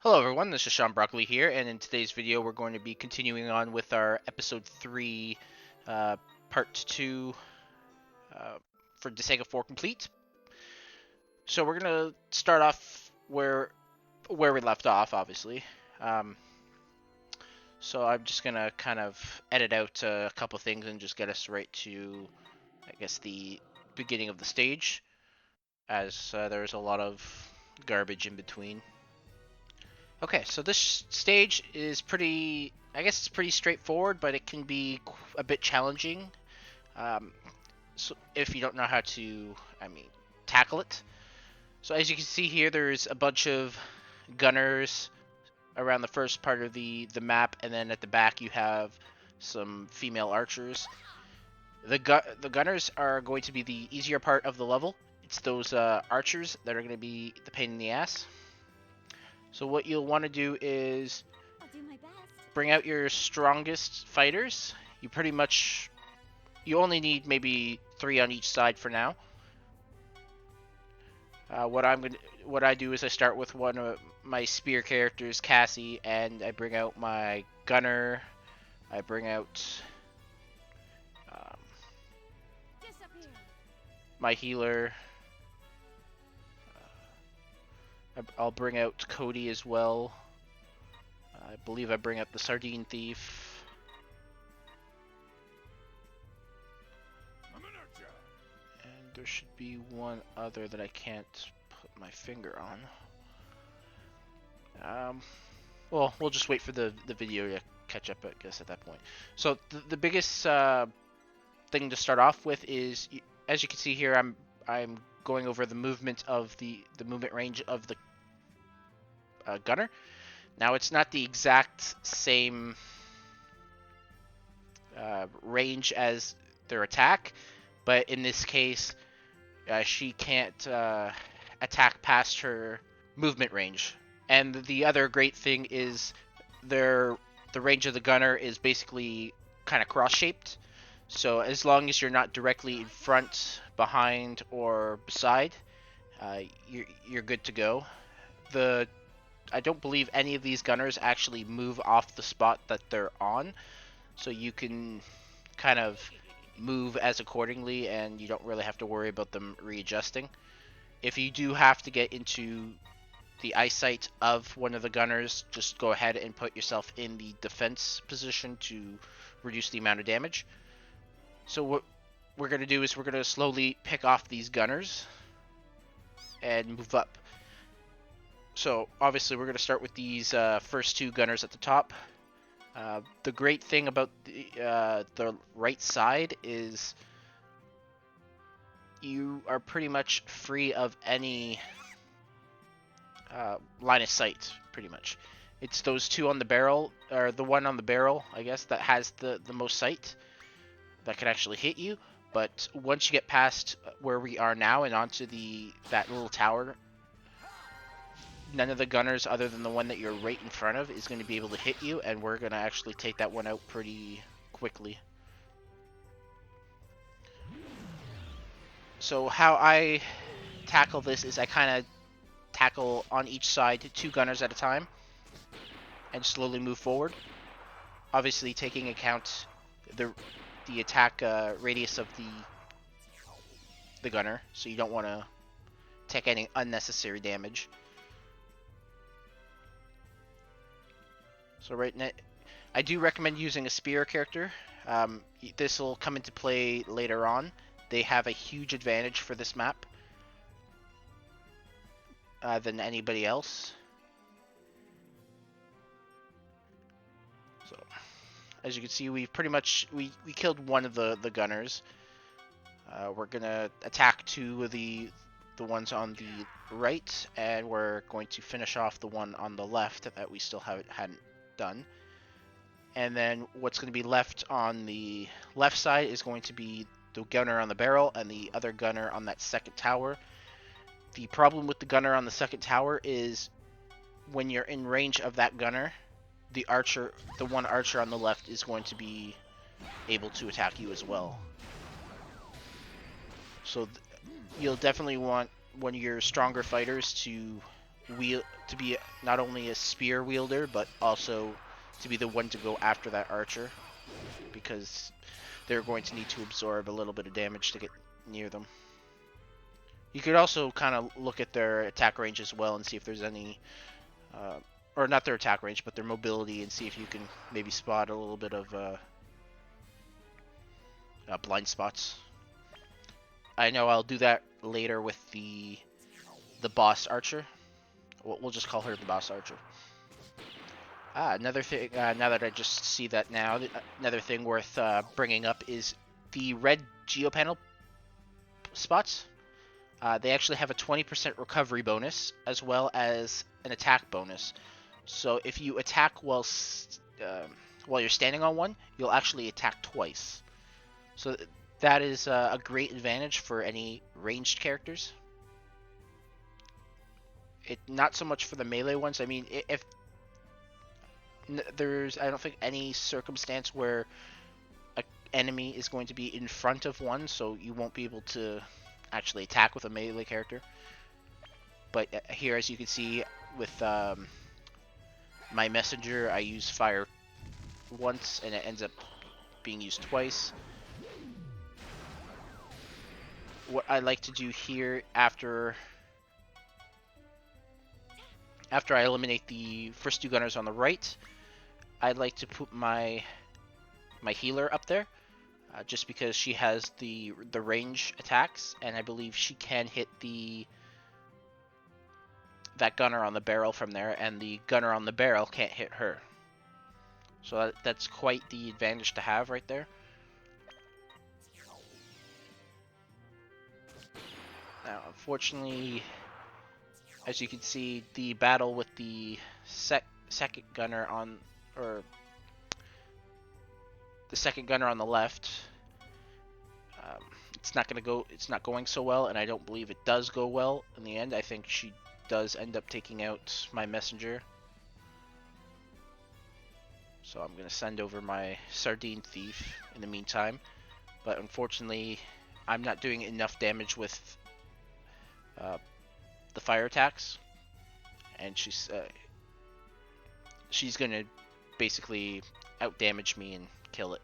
Hello everyone, this is Sean Broccoli here, and in today's video we're going to be continuing on with our episode 3, part 2 for Disgaea 4 complete. So we're going to start off where we left off, obviously. So I'm just going to kind of edit out a couple things and just get us right to, I guess, the beginning of the stage, as there's a lot of garbage in between. Okay, so this stage is pretty, I guess it's pretty straightforward, but it can be a bit challenging. So if you don't know how to, tackle it. So as you can see here, there's a bunch of gunners around the first part of the map, and then at the back you have some female archers. The gunners are going to be the easier part of the level. It's those archers that are going to be the pain in the ass. So what you'll want to do is bring out your strongest fighters. You only need maybe 3 on each side for now. What I do is I start with one of my spear characters, Cassie, and I bring out my gunner. I bring out my healer. I'll bring out Cody as well. I believe I bring out the Sardine Thief. And there should be one other that I can't put my finger on. Well, we'll just wait for the video to catch up, I guess, at that point. So the biggest thing to start off with is, as you can see here, I'm going over the movement of the movement range of the gunner. Now it's not the exact same range as their attack, but in this case, she can't attack past her movement range. And the other great thing is the range of the gunner is basically kind of cross-shaped. So as long as you're not directly in front, behind, or beside, you're good to go. I don't believe any of these gunners actually move off the spot that they're on, so you can kind of move as accordingly, and you don't really have to worry about them readjusting. If you do have to get into the eyesight of one of the gunners, just go ahead and put yourself in the defense position to reduce the amount of damage. So what we're going to do is we're going to slowly pick off these gunners and move up. So obviously we're going to start with these first 2 gunners at the top. The great thing about the right side is you are pretty much free of any line of sight, pretty much. It's those 2 on the barrel, or the one on the barrel, I guess, that has the most sight that can actually hit you. But once you get past where we are now and onto that little tower, none of the gunners other than the one that you're right in front of is going to be able to hit you, and we're going to actually take that one out pretty quickly. So how I tackle this is I kind of tackle on each side 2 gunners at a time and slowly move forward, obviously taking account the attack radius of the gunner, so you don't want to take any unnecessary damage. So right now, I do recommend using a spear character. This will come into play later on. They have a huge advantage for this map than anybody else. So, as you can see, we pretty much we killed one of the gunners. We're gonna attack 2 of the ones on the right, and we're going to finish off the one on the left that we still hadn't done. And then what's going to be left on the left side is going to be the gunner on the barrel and the other gunner on that second tower. The problem with the gunner on the second tower is when you're in range of that gunner, the one archer on the left is going to be able to attack you as well. So you'll definitely want one of your stronger fighters to to be not only a spear wielder, but also to be the one to go after that archer, because they're going to need to absorb a little bit of damage to get near them. You could also kind of look at their attack range as well and see if there's any, or not their attack range, but their mobility, and see if you can maybe spot a little bit of blind spots. I know I'll do that later with the boss archer. We'll just call her the boss archer. Another thing, now that I just see that now, another thing worth bringing up is the red geopanel spots. They actually have a 20% recovery bonus, as well as an attack bonus. So if you attack while you're standing on one, you'll actually attack twice. So that is a great advantage for any ranged characters. Not so much for the melee ones. I mean, if I don't think any circumstance where an enemy is going to be in front of one, so you won't be able to actually attack with a melee character. But here, as you can see, with my messenger, I use fire once, and it ends up being used twice. What I like to do here after I eliminate the first two gunners on the right, I'd like to put my healer up there, just because she has the range attacks, and I believe she can hit that gunner on the barrel from there, and the gunner on the barrel can't hit her. So that's quite the advantage to have right there. Now, unfortunately, as you can see, the battle with the second gunner on, or the second gunner on the left, it's not going so well, and I don't believe it does go well in the end. I think she does end up taking out my messenger. So I'm going to send over my Sardine Thief in the meantime. But unfortunately, I'm not doing enough damage with the fire attacks. And she's going to basically outdamage me and kill it.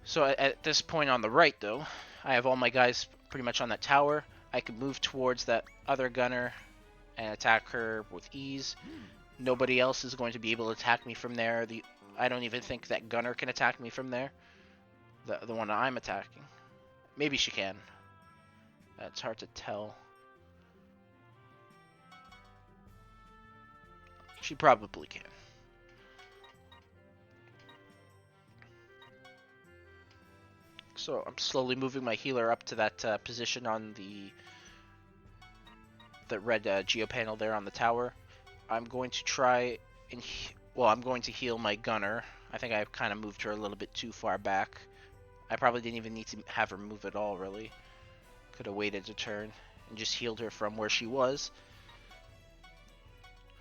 So at this point on the right, though, I have all my guys pretty much on that tower. I can move towards that other gunner and attack her with ease. Nobody else is going to be able to attack me from there. I don't even think that gunner can attack me from there. The one I'm attacking. Maybe she can. That's hard to tell. She probably can. So I'm slowly moving my healer up to that position on the red geopanel there on the tower. I'm going to try and I'm going to heal my gunner. I think I've kind of moved her a little bit too far back. I probably didn't even need to have her move at all, really. Could have waited a turn and just healed her from where she was.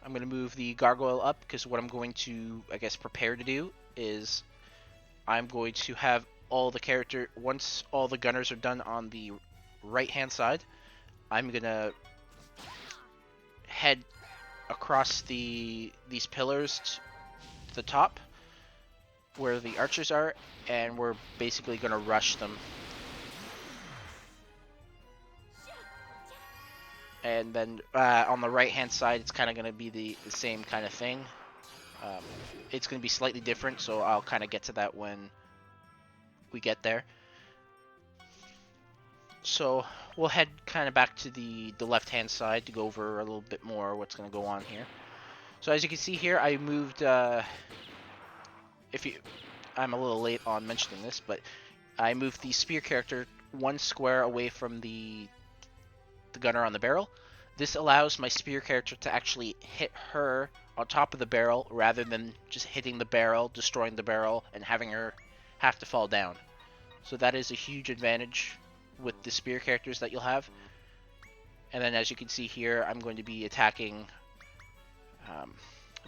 I'm going to move the gargoyle up, because what I'm going to, I guess, prepare to do is I'm going to have once all the gunners are done on the right hand side, I'm going to head across these pillars to the top where the archers are, and we're basically going to rush them. And then on the right hand side, it's kind of going to be the same kind of thing. It's going to be slightly different, so I'll kind of get to that when we get there. So we'll head kind of back to the left hand side to go over a little bit more what's going to go on here. So as you can see here, I moved I'm a little late on mentioning this, but I moved the spear character one square away from the gunner on the barrel. This allows my spear character to actually hit her on top of the barrel, rather than just hitting the barrel, destroying the barrel, and having her have to fall down. So that is a huge advantage with the spear characters that you'll have. And then as you can see here, I'm going to be attacking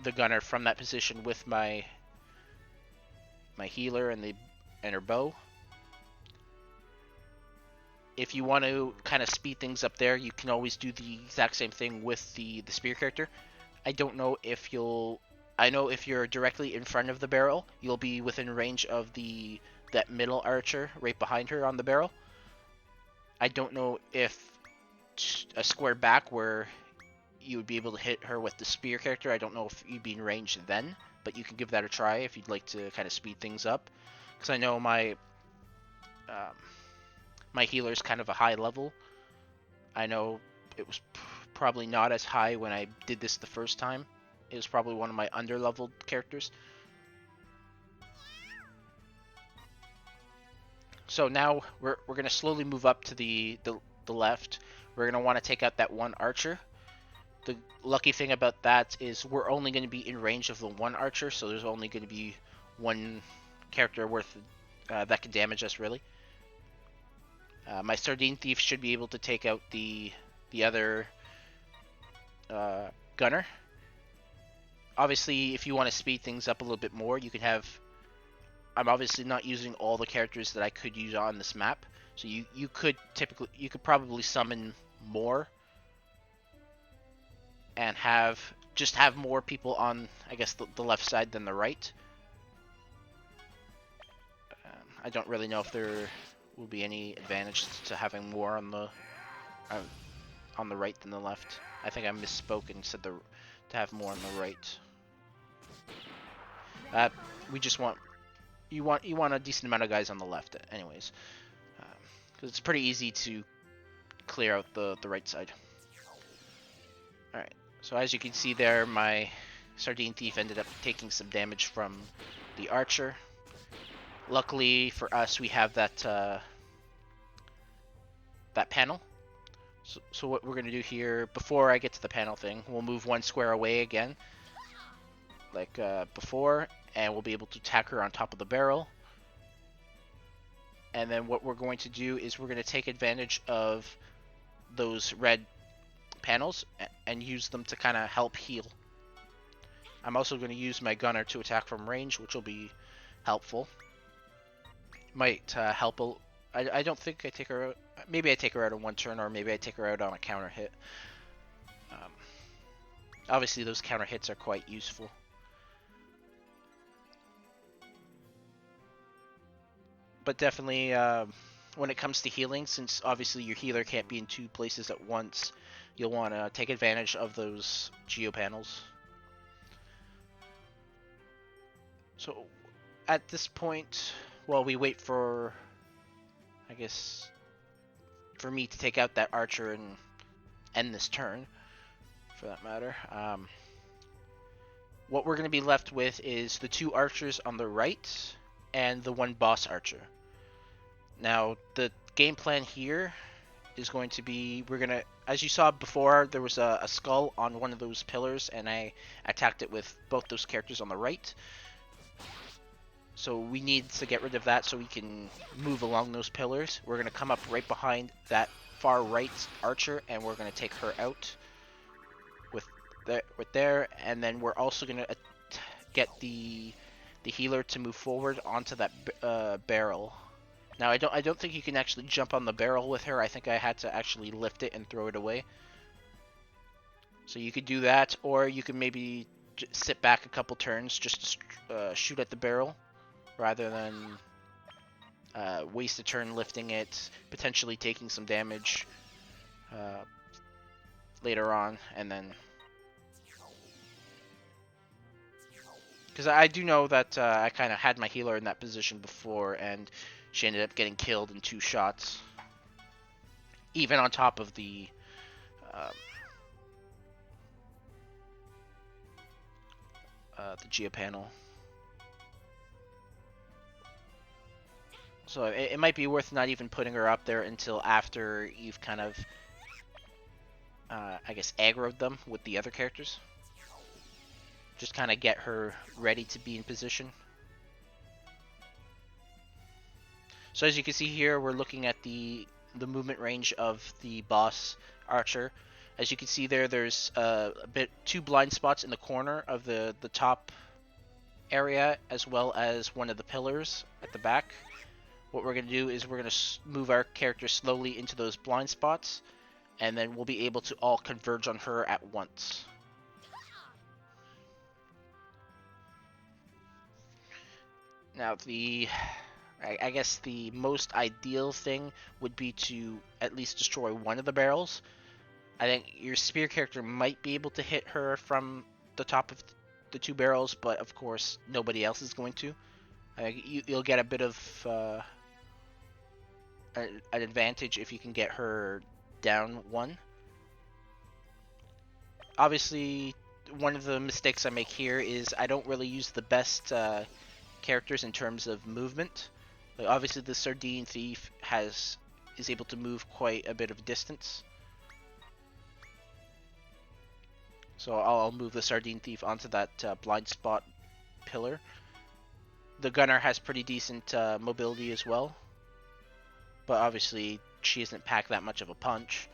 the gunner from that position with my healer and her bow. if you want to kind of speed things up there, you can always do the exact same thing with the spear character. I don't know if you'll. I know if you're directly in front of the barrel, you'll be within range of that middle archer right behind her on the barrel. I don't know if a square back where you would be able to hit her with the spear character. I don't know if you'd be in range then, but you can give that a try if you'd like to kind of speed things up. Because I know um, my healer's kind of a high level. I know it was probably not as high when I did this the first time. It was probably one of my under-leveled characters. So now we're going to slowly move up to the left. We're going to want to take out that one archer. The lucky thing about that is we're only going to be in range of the one archer, so there's only going to be one character worth that can damage us, really. My Sardine Thief should be able to take out the other gunner. Obviously, if you want to speed things up a little bit more, you can have... I'm obviously not using all the characters that I could use on this map, so you could probably summon more and have more people on, I guess, the left side than the right. I don't really know if there will be any advantage to having more on the right than the left. I think I misspoke and said to have more on the right. We just want you want a decent amount of guys on the left, anyways, because it's pretty easy to clear out the right side. All right. So as you can see there, my Sardine Thief ended up taking some damage from the archer. Luckily for us, we have that panel. So what we're going to do here, before I get to the panel thing, we'll move one square away again, like before, and we'll be able to attack her on top of the barrel. And then what we're going to do is we're going to take advantage of those red panels and use them to kind of help heal. I'm also going to use my gunner to attack from range, which will be helpful. Might help I don't think I take her out. Maybe I take her out in one turn, or maybe I take her out on a counter hit. Obviously those counter hits are quite useful. But definitely when it comes to healing, since obviously your healer can't be in two places at once, you'll want to take advantage of those geo panels. So at this point, while we wait for, I guess, for me to take out that archer and end this turn, for that matter, what we're going to be left with is the two archers on the right and the one boss archer. Now, the game plan here is going to be, we're going to, as you saw before, there was a skull on one of those pillars, and I attacked it with both those characters on the right. So we need to get rid of that so we can move along those pillars. We're going to come up right behind that far right archer, and we're going to take her out with there. And then we're also going to get the healer to move forward onto that barrel. Now I don't think you can actually jump on the barrel with her. I think I had to actually lift it and throw it away. So you could do that, or you can maybe sit back a couple turns just to shoot at the barrel, rather than waste a turn lifting it, potentially taking some damage later on, and then... Because I do know that I kind of had my healer in that position before, and she ended up getting killed in 2 shots. Even on top of the Geo panel. So it might be worth not even putting her up there until after you've kind of, I guess, aggroed them with the other characters. Just kind of get her ready to be in position. So as you can see here, we're looking at the movement range of the boss archer. As you can see there, there's two blind spots in the corner of the top area, as well as one of the pillars at the back. what we're going to do is we're going to move our character slowly into those blind spots, and then we'll be able to all converge on her at once. Now, I guess the most ideal thing would be to at least destroy one of the barrels. I think your spear character might be able to hit her from the top of the two barrels, but of course nobody else is going to. You'll get a bit of an advantage if you can get her down one. Obviously, one of the mistakes I make here is I don't really use the best characters in terms of movement. Like obviously, the Sardine Thief is able to move quite a bit of distance. So I'll move the Sardine Thief onto that blind spot pillar. The Gunner has pretty decent mobility as well, but obviously she isn't packed that much of a punch,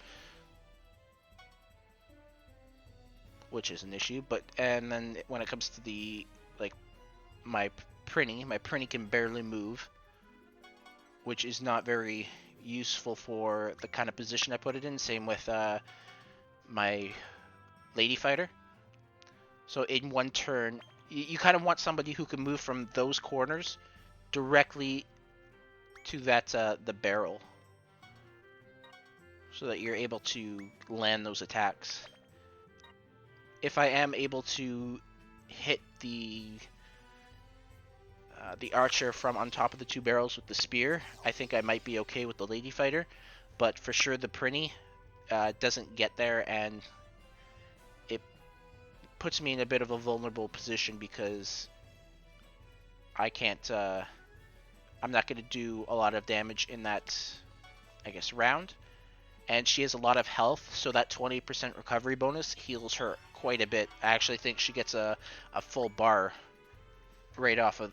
which is an issue. And then when it comes to the my Prinny can barely move, which is not very useful for the kind of position I put it in. Same with my Lady Fighter. So in one turn, you kind of want somebody who can move from those corners directly to that the barrel, so that you're able to land those attacks. If I am able to hit the archer from on top of the two barrels with the spear, I think I might be okay with the Lady Fighter, but for sure the Prinny doesn't get there, and it puts me in a bit of a vulnerable position because I can't I'm not going to do a lot of damage in that, I guess, round. And she has a lot of health, so that 20% recovery bonus heals her quite a bit. I actually think she gets a full bar right off of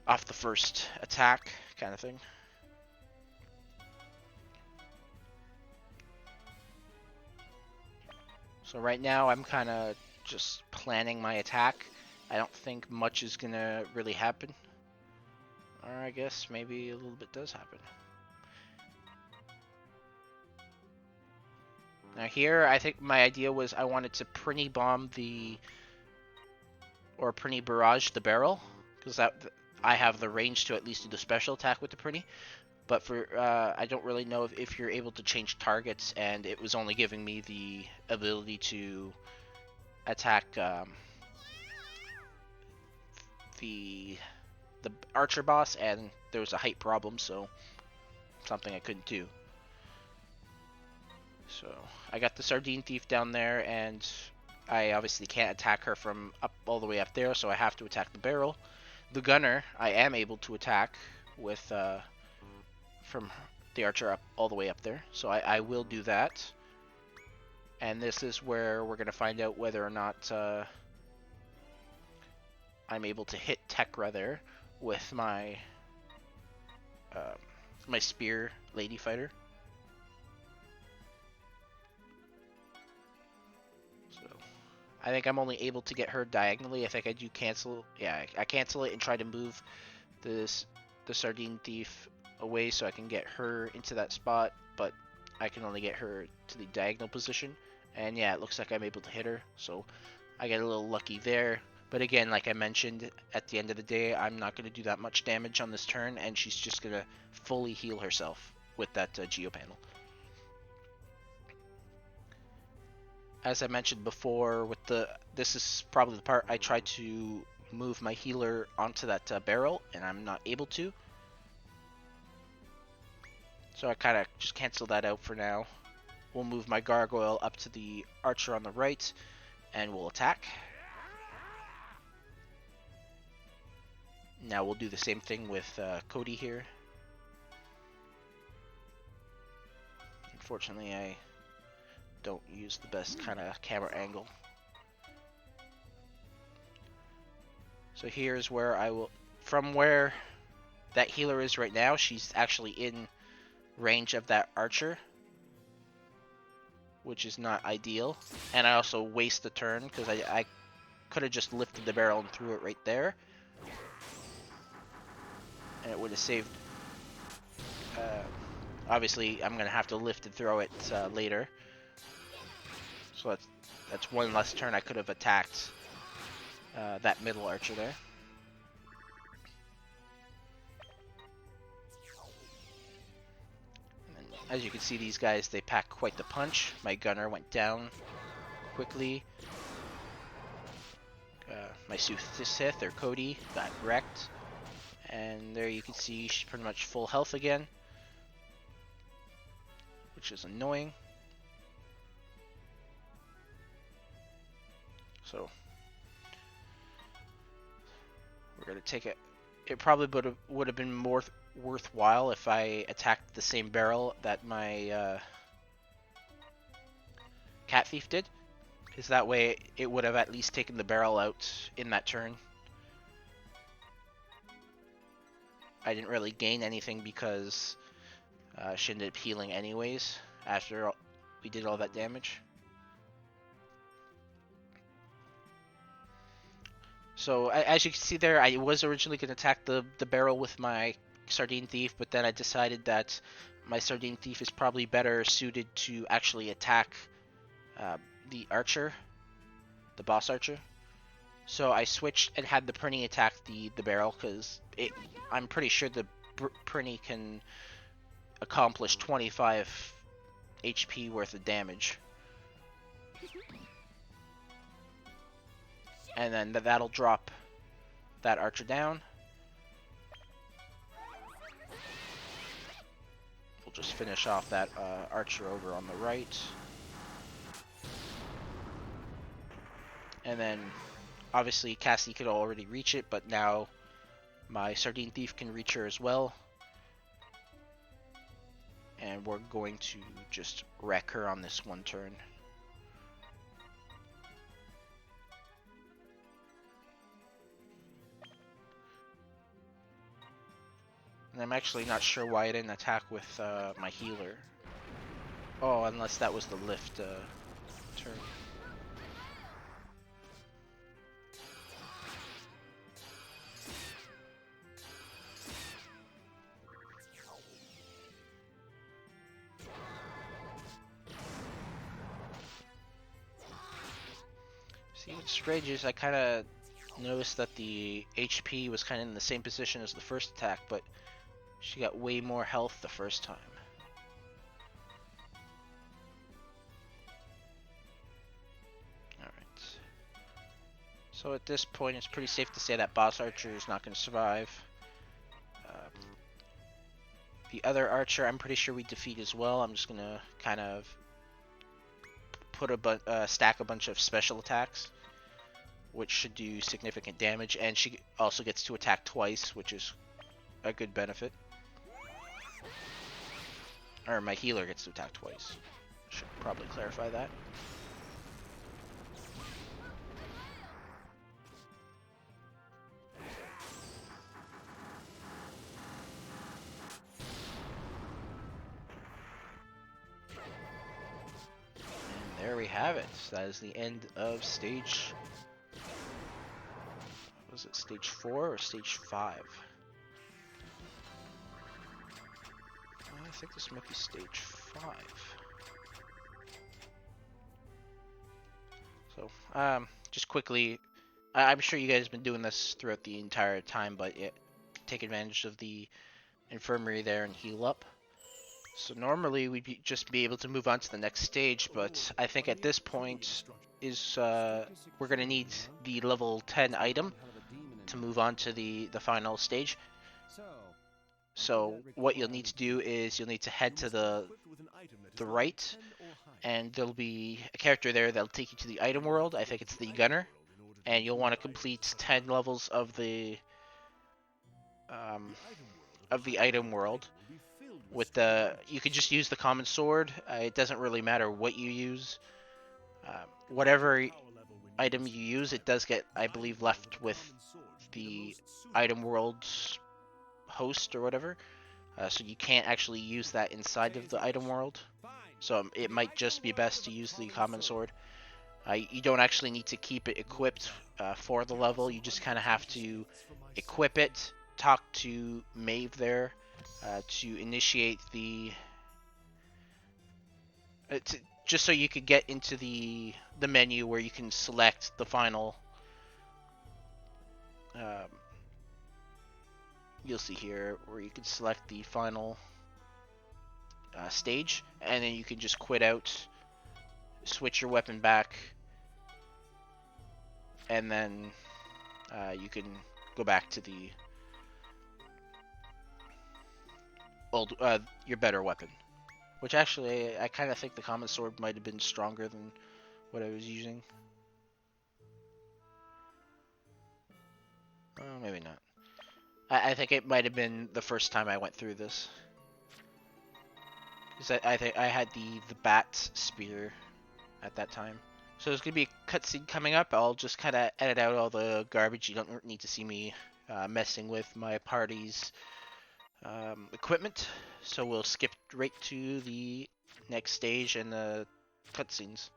off the first attack, kind of thing. So right now I'm kind of just planning my attack. I don't think much is gonna really happen, or I guess maybe a little bit does happen. Now here, I think my idea was I wanted to Prinny bomb or Prinny barrage the barrel, because I have the range to at least do the special attack with the Prinny. But I don't really know if you're able to change targets, and it was only giving me the ability to attack the archer boss, and there was a height problem, so something I couldn't do. So I got the Sardine Thief down there, and I obviously can't attack her from all the way up there, so I have to attack the barrel. The Gunner I am able to attack with from the archer up all the way up there, so I will do that. And this is where we're going to find out whether or not I'm able to hit Tekra there with my my spear Lady Fighter. I think I'm only able to get her diagonally. I think I do cancel. Yeah, I cancel it and try to move the Sardine Thief away so I can get her into that spot, but I can only get her to the diagonal position. And yeah, it looks like I'm able to hit her, so I get a little lucky there. But again, like I mentioned, at the end of the day, I'm not going to do that much damage on this turn, and she's just going to fully heal herself with that Geo panel. As I mentioned before, this is probably the part I try to move my healer onto that barrel, and I'm not able to. So I kind of just cancel that out for now. We'll move my gargoyle up to the archer on the right, and we'll attack. Now we'll do the same thing with Cody here. Unfortunately, I don't use the best kind of camera angle. So here's where I will, from where that healer is right now, she's actually in range of that archer, which is not ideal. And I also waste the turn because I could have just lifted the barrel and threw it right there. and it would have saved. Obviously, I'm gonna have to lift and throw it later, so that's one less turn I could have attacked that middle archer there. And as you can see, these guys, they pack quite the punch. My gunner went down quickly. My Sith or Cody got wrecked, and there you can see she's pretty much full health again, which is annoying. So we're gonna take it. It probably would have been more worthwhile if I attacked the same barrel that my cat thief did, because that way it would have at least taken the barrel out in that turn. I didn't really gain anything because she ended up healing anyways after we did all that damage. So as you can see there, I was originally going to attack the barrel with my Sardine Thief, but then I decided that my Sardine Thief is probably better suited to actually attack the archer, the boss archer. So I switched and had the Prinny attack the barrel, because I'm pretty sure the Prinny can accomplish 25 HP worth of damage. And then that'll drop that archer down. We'll just finish off that archer over on the right. And then, obviously, Cassie could already reach it, but now my Sardine Thief can reach her as well. And we're going to just wreck her on this one turn. And I'm actually not sure why I didn't attack with my healer. Oh, unless that was the lift turn. See, what's strange is I kind of noticed that the HP was kind of in the same position as the first attack, but she got way more health the first time. Alright. So at this point, it's pretty safe to say that boss archer is not going to survive. The other archer, I'm pretty sure we defeat as well. I'm just going to kind of put stack a bunch of special attacks, which should do significant damage, and she also gets to attack twice, which is a good benefit. Or my healer gets to attack twice. Should probably clarify that. And there we have it. That is the end of stage... Was it stage 4 or stage 5? I think this might be stage 5. So, just quickly, I'm sure you guys have been doing this throughout the entire time, but take advantage of the infirmary there and heal up. So normally we'd just be able to move on to the next stage, but I think at this point we're going to need the level 10 item to move on to the final stage. So what you'll need to do is you'll need to head to the right, and there'll be a character there that'll take you to the item world. I think it's the gunner, and you'll want to complete 10 levels of the item world. With you could just use the common sword. It doesn't really matter what you use. Whatever item you use, it does get, I believe, left with the item world's host or whatever, so you can't actually use that inside of the item world, so it might just be best to use the common sword. You don't actually need to keep it equipped for the level, you just kind of have to equip it talk to Maeve there to initiate the just so you could get into the menu where you can select the final. Um, you'll see here where you can select the final stage, and then you can just quit out, switch your weapon back, and then you can go back to the old, your better weapon. Which actually, I kind of think the common sword might have been stronger than what I was using. Oh, maybe not. I think it might have been the first time I went through this. Because I think I had the bat spear at that time. So there's going to be a cutscene coming up. I'll just kind of edit out all the garbage. You don't need to see me messing with my party's equipment. So we'll skip right to the next stage and the cutscenes.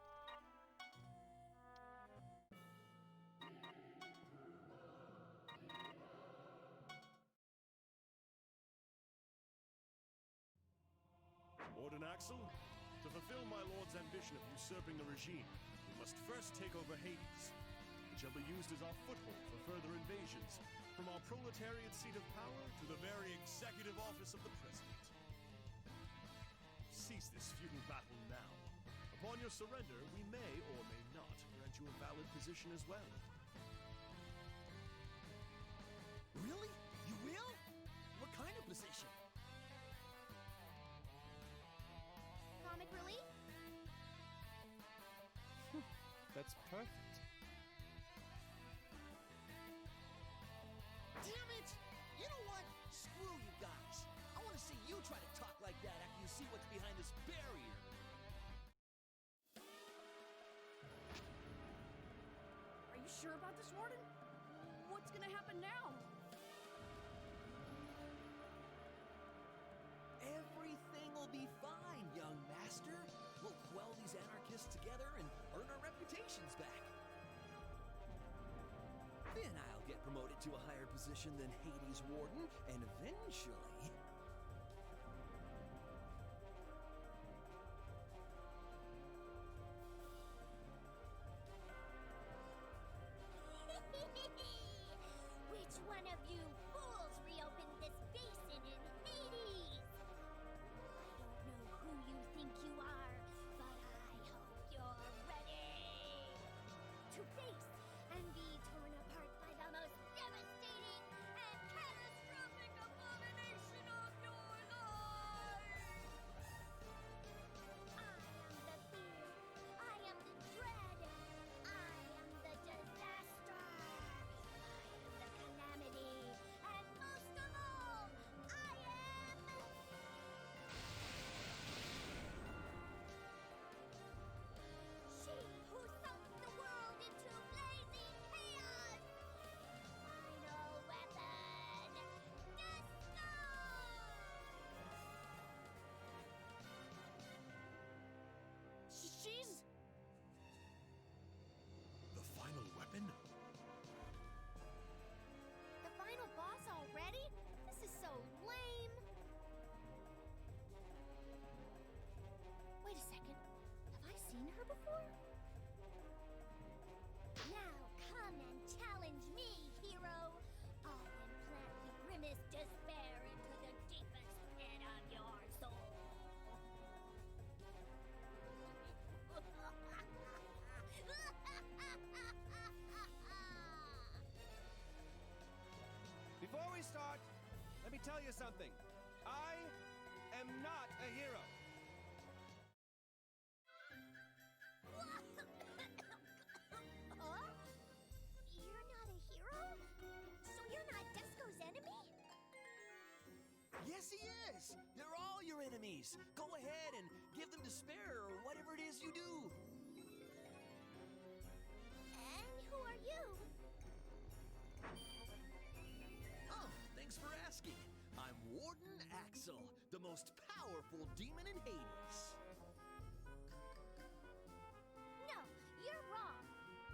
Warden Axel, to fulfill my lord's ambition of usurping the regime, we must first take over Hades. It shall be used as our foothold for further invasions, from our proletariat seat of power to the very executive office of the president. Cease this futile battle now. Upon your surrender, we may or may not grant you a valid position as well. Really? You will? What kind of position? Comic relief? That's perfect. Damn it! You know what? Screw you guys. I want to see you try to talk like that after you see what's behind this barrier. Are you sure about this, Warden? What's gonna happen now? Everything will be fine, young master. We'll quell these anarchists together and earn our reputations back. Then I'll get promoted to a higher position than Hades Warden, and eventually... Which one of you fools reopened this basin in Hades? I don't know who you think you are, but I hope you're ready to face and be torn apart by the most devastating and catastrophic abomination of your life. I am the fear. I am the dread. I am the disaster. I am the calamity. And most of all, I am... she who sunk the world into blazing chaos. Final weapon, Disgaea! She's... The final weapon? The final boss already? This is so lame. Wait a second. Have I seen her before? Now come and challenge me, hero. I'll implant the grimmest despair into the deepest pit of your soul. Before we start, let me tell you something. I am not a hero. Huh? You're not a hero? So you're not Desco's enemy? Yes, he is! They're all your enemies! Go ahead and give them despair or whatever it is you do! And who are you? Oh, thanks for asking. I'm Warden Axel, the most powerful demon in Hades. No, you're wrong.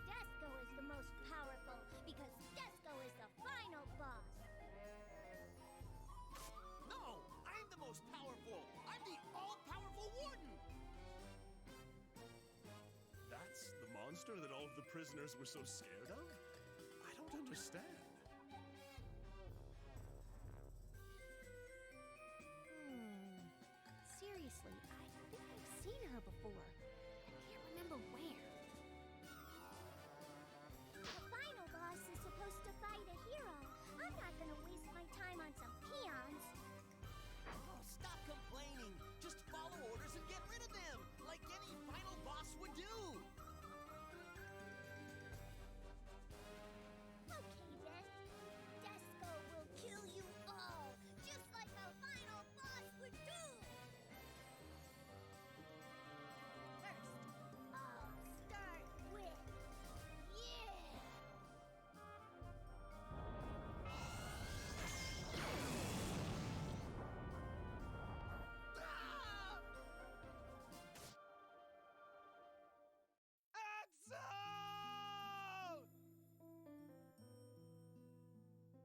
Desco is the most powerful because Desco is the final boss. monster that all of the prisoners were so scared of? I don't understand. Seriously, I think I've seen her before. I can't remember where. The final boss is supposed to fight a hero. I'm not gonna waste my time on some peons. Oh, stop complaining. Just follow orders and get rid of them, like any final boss would do. Okay then. Disco will kill you all, just like a final boss would do. First, I'll start with you. Axel!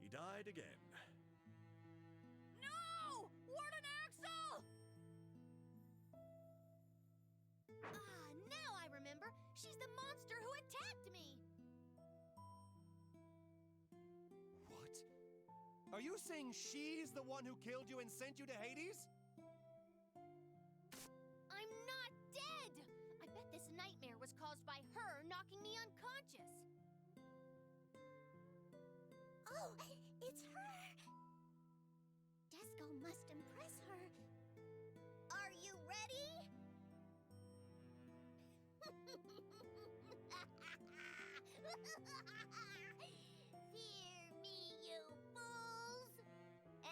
He died again. No! Warden Axel! Now I remember. She's the monster who attacked me. What? Are you saying she's the one who killed you and sent you to Hades? I'm not dead! I bet this nightmare was caused by her knocking me unconscious. Oh, it's her! Disco must impress her. Are you ready? Fear me, you fools!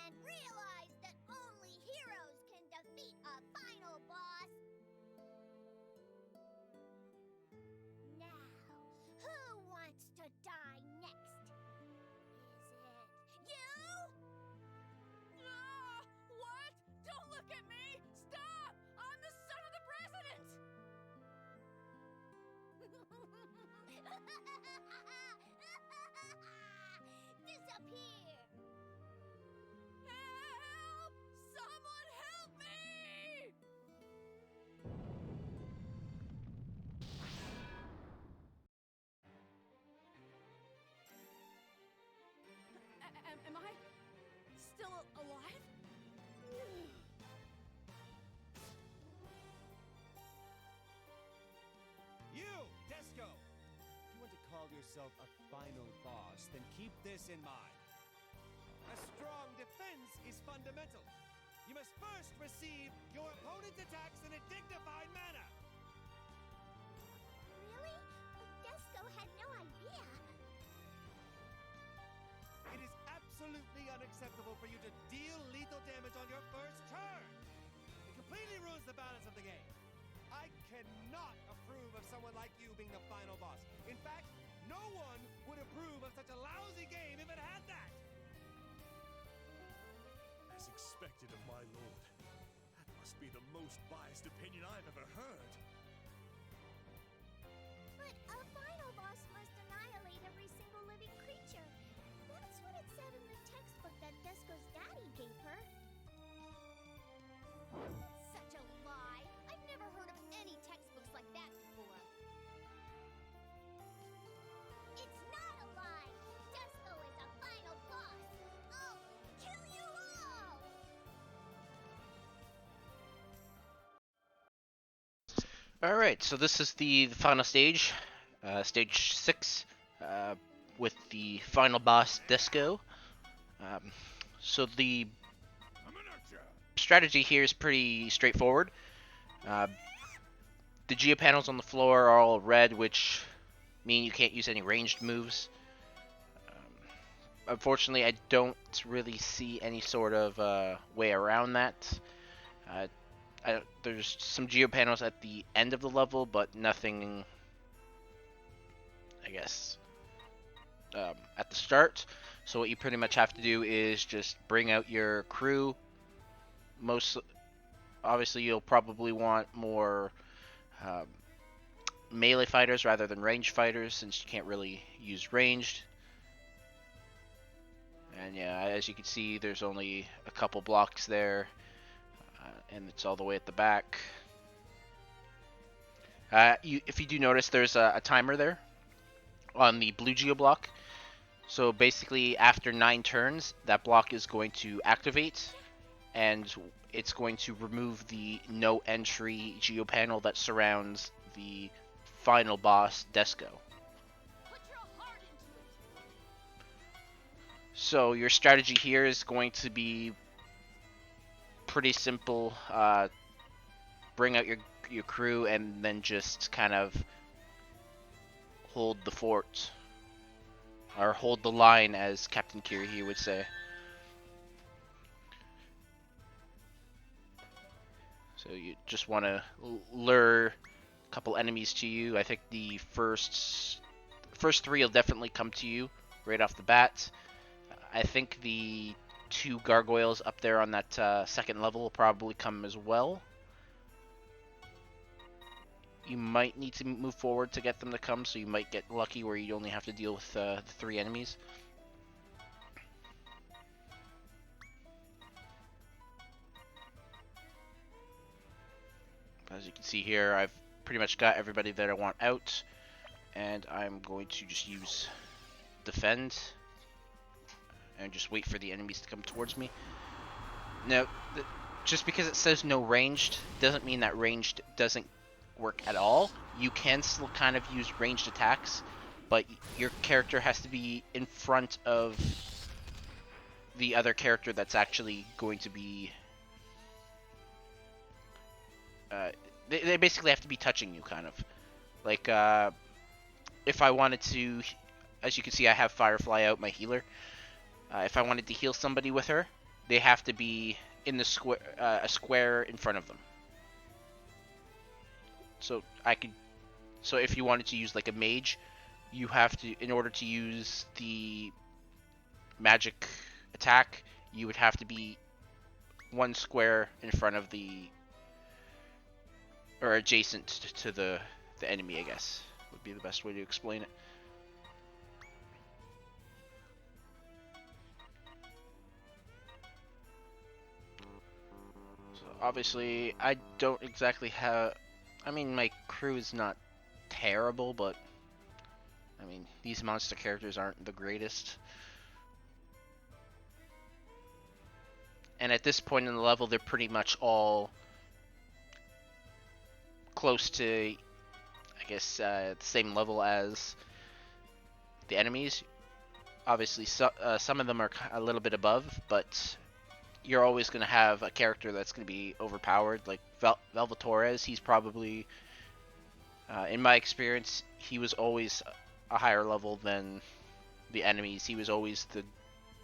And realize that only heroes can defeat a final boss! Now, who wants to die next? Is it you? Ah! What? Don't look at me! Stop! I'm the son of the president! Disappear! Help! Someone help me! Am I still alive? You, Disco! If you want to call yourself a final boss, then keep this in mind. A strong defense is fundamental. You must first receive your opponent's attacks in a dignified manner. Really? Disco had no idea. It is absolutely unacceptable for you to deal lethal damage on your first turn. It completely ruins the balance of the game. I cannot approve of someone like you being the final boss. In fact, no one would approve of such a lousy game if it had that. As expected of my lord. That must be the most biased opinion I've ever heard. But a final boss must annihilate every single living creature. That's what it said in the textbook that Disco's daddy gave her. Such a lie! I've never heard of any textbooks like that before. It's not a lie! Disco is a final boss! I'll kill you all! Alright, so this is the final stage, stage 6, with the final boss, Disco. So the strategy here is pretty straightforward. The geo panels on the floor are all red, which mean you can't use any ranged moves. Unfortunately, I don't really see any sort of way around that. There's some geo panels at the end of the level, but nothing, I guess, at the start. So what you pretty much have to do is just bring out your crew. Obviously, you'll probably want more melee fighters rather than ranged fighters, since you can't really use ranged. And yeah, as you can see, there's only a couple blocks there, and it's all the way at the back. If you do notice, there's a timer there on the blue geo block. So basically, after 9 turns, that block is going to activate, and it's going to remove the no entry geo panel that surrounds the final boss, Disco. So your strategy here is going to be pretty simple. Bring out your crew and then just kind of hold the fort. Or hold the line, as Captain Kiryu would say. So you just want to lure a couple enemies to you. I think the first 3 will definitely come to you right off the bat. I think the 2 gargoyles up there on that second level will probably come as well. You might need to move forward to get them to come, so you might get lucky where you only have to deal with the 3 enemies. As you can see here, I've pretty much got everybody that I want out, and I'm going to just use defend and just wait for the enemies to come towards me. Now, just because it says no ranged doesn't mean that ranged doesn't work at all. You can still kind of use ranged attacks, but your character has to be in front of the other character that's actually going to be they basically have to be touching you, kind of. Like, if I wanted to, as you can see, I have Firefly out, my healer. If I wanted to heal somebody with her, they have to be in the square, a square in front of them. So if you wanted to use like a mage, you have to, in order to use the magic attack, you would have to be 1 square in front of the, or adjacent to the enemy, I guess, would be the best way to explain it. So obviously, I don't exactly have, I mean, my crew is not terrible, but I mean, these monster characters aren't the greatest. And at this point in the level, they're pretty much all close to, I guess, the same level as the enemies. Obviously, some of them are a little bit above, but you're always going to have a character that's going to be overpowered. Like Velvatorez, he's probably, in my experience, he was always a higher level than the enemies. He was always the,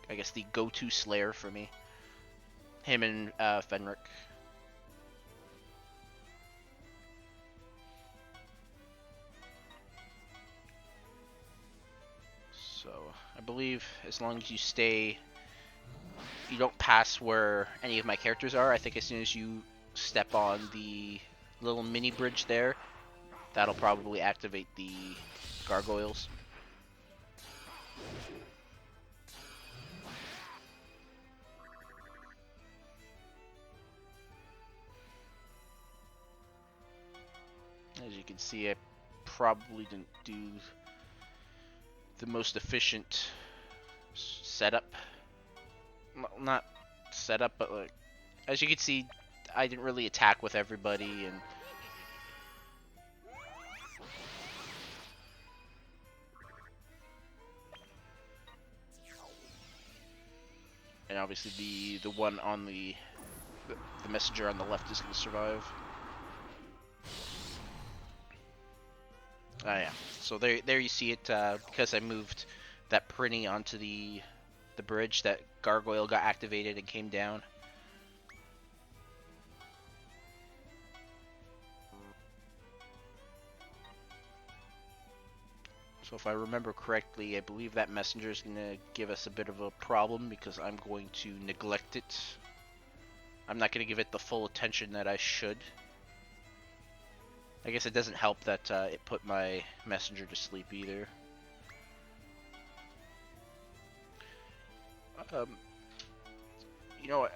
I guess, the go-to slayer for me. Him and Fenric. So I believe as long as you stay, you don't pass where any of my characters are. I think as soon as you step on the little mini bridge there, that'll probably activate the gargoyles. As you can see, I probably didn't do the most efficient setup. Not setup, but like, as you can see, I didn't really attack with everybody, and obviously the one on the messenger on the left is going to survive. Oh yeah, so there you see it, because I moved that Prinny onto the bridge, that gargoyle got activated and came down. So if I remember correctly, I believe that messenger is going to give us a bit of a problem because I'm going to neglect it. I'm not going to give it the full attention that I should. I guess it doesn't help that it put my messenger to sleep either. You know,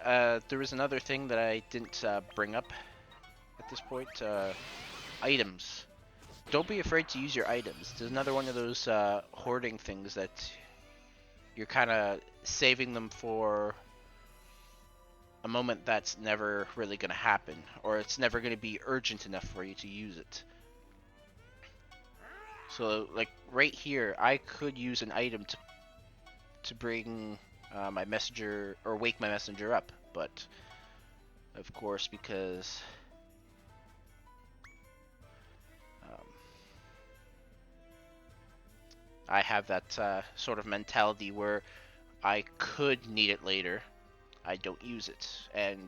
there was another thing that I didn't bring up at this point. Items. don't be afraid to use your items. There's another one of those hoarding things that you're kind of saving them for a moment that's never really going to happen, or it's never going to be urgent enough for you to use it. So, like right here, I could use an item to bring my messenger or wake my messenger up, but of course, because I have that sort of mentality where I could need it later, I don't use it, and